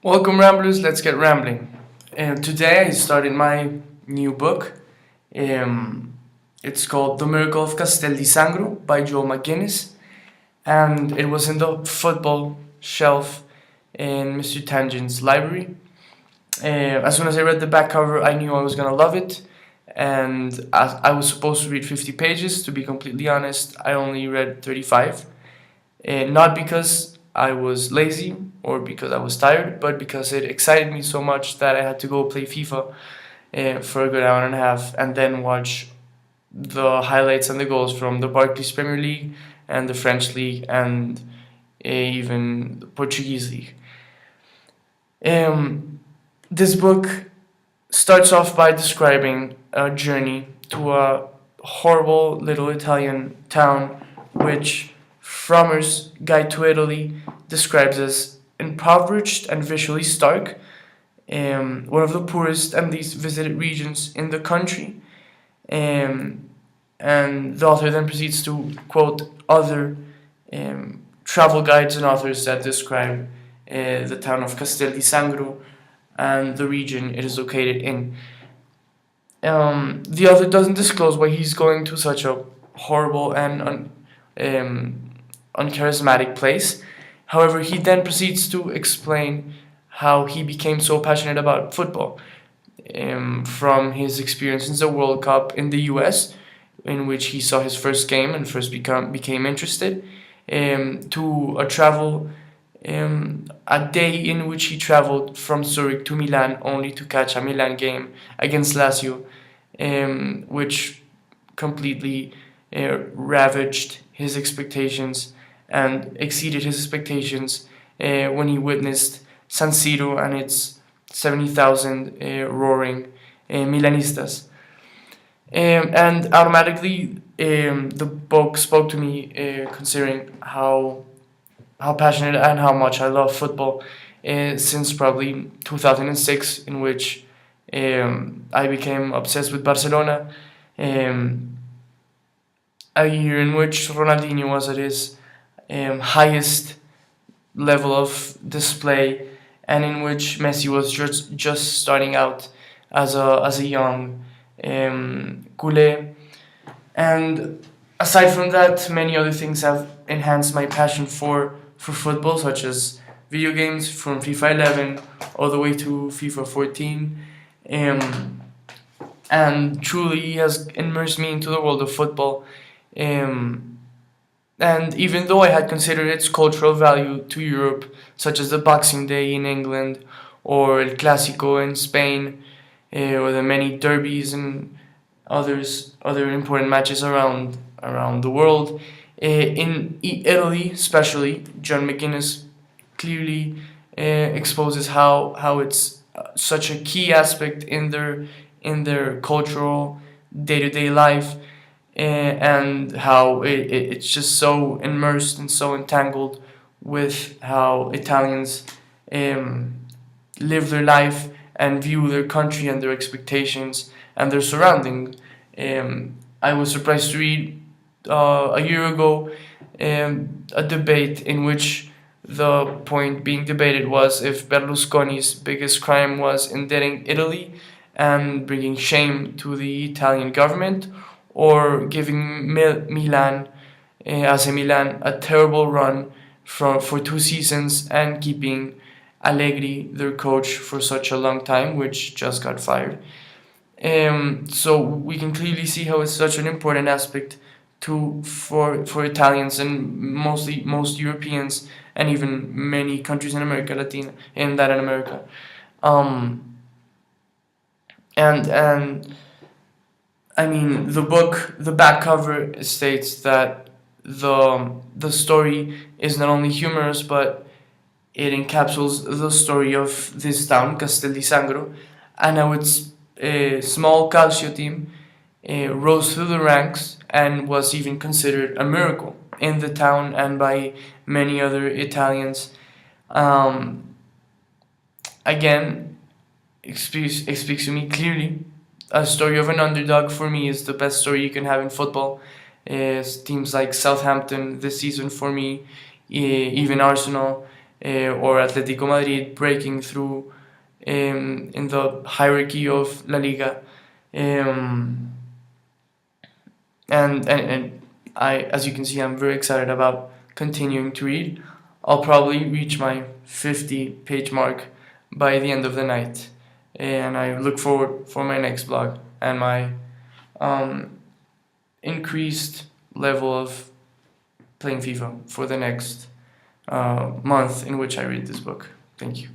Welcome, Ramblers. Let's get rambling. Today I started my new book. Um, it's called The Miracle of Castel di Sangro by Joel McGuinness, and it was in the football shelf in Mr. Tangent's library. As soon as I read the back cover, I knew I was gonna love it, and as I was supposed to read 50 pages. To be completely honest, I only read 35. Not because I was lazy or because I was tired, but because it excited me so much that I had to go play FIFA for a good hour and a half and then watch the highlights and the goals from the Barclays Premier League and the French League and even the Portuguese League. This book starts off by describing a journey to a horrible little Italian town which Frommer's Guide to Italy describes as impoverished and visually stark, one of the poorest and least visited regions in the country. Um, and the author then proceeds to quote other travel guides and authors that describe the town of Castel di Sangro and the region it is located in. The author doesn't disclose why he's going to such a horrible and uncharismatic place. However, he then proceeds to explain how he became so passionate about football, from his experience in the World Cup in the US, in which he saw his first game and first became interested, to a day in which he traveled from Zurich to Milan only to catch a Milan game against Lazio, which completely ravaged his expectations and exceeded his expectations when he witnessed San Siro and its 70,000 roaring Milanistas. And automatically, the book spoke to me, considering how passionate and how much I love football since probably 2006, in which I became obsessed with Barcelona. A year in which Ronaldinho was at his highest level of display, and in which Messi was just starting out as a young culé. And aside from that, many other things have enhanced my passion for football, such as video games from FIFA 11 all the way to FIFA 14. And truly has immersed me into the world of football. And even though I had considered its cultural value to Europe, such as the Boxing Day in England or El Clásico in Spain, or the many derbies and other important matches around the world, in Italy especially, John McGuinness clearly exposes how it's such a key aspect in their cultural day-to-day life, and how it's just so immersed and so entangled with how Italians live their life and view their country and their expectations and their surroundings. I was surprised to read a year ago a debate in which the point being debated was if Berlusconi's biggest crime was indebting Italy and bringing shame to the Italian government, or giving Milan, AC Milan, a terrible run for 2 seasons and keeping Allegri, their coach, for such a long time, which just got fired. So we can clearly see how it's such an important aspect for Italians and most Europeans and even many countries in Latin America. And I mean, the back cover states that the story is not only humorous, but it encapsulates the story of this town, Castel di Sangro, and how its small calcio team rose through the ranks and was even considered a miracle in the town and by many other Italians. Um, Again, it speaks to me clearly. A story of an underdog for me is the best story you can have in football. Teams like Southampton this season for me, even Arsenal, or Atletico Madrid breaking through in the hierarchy of La Liga. Um, and I, as you can see, I'm very excited about continuing to read. I'll probably reach my 50-page mark by the end of the night, and I look forward for my next blog and my increased level of playing FIFA for the next month in which I read this book. Thank you.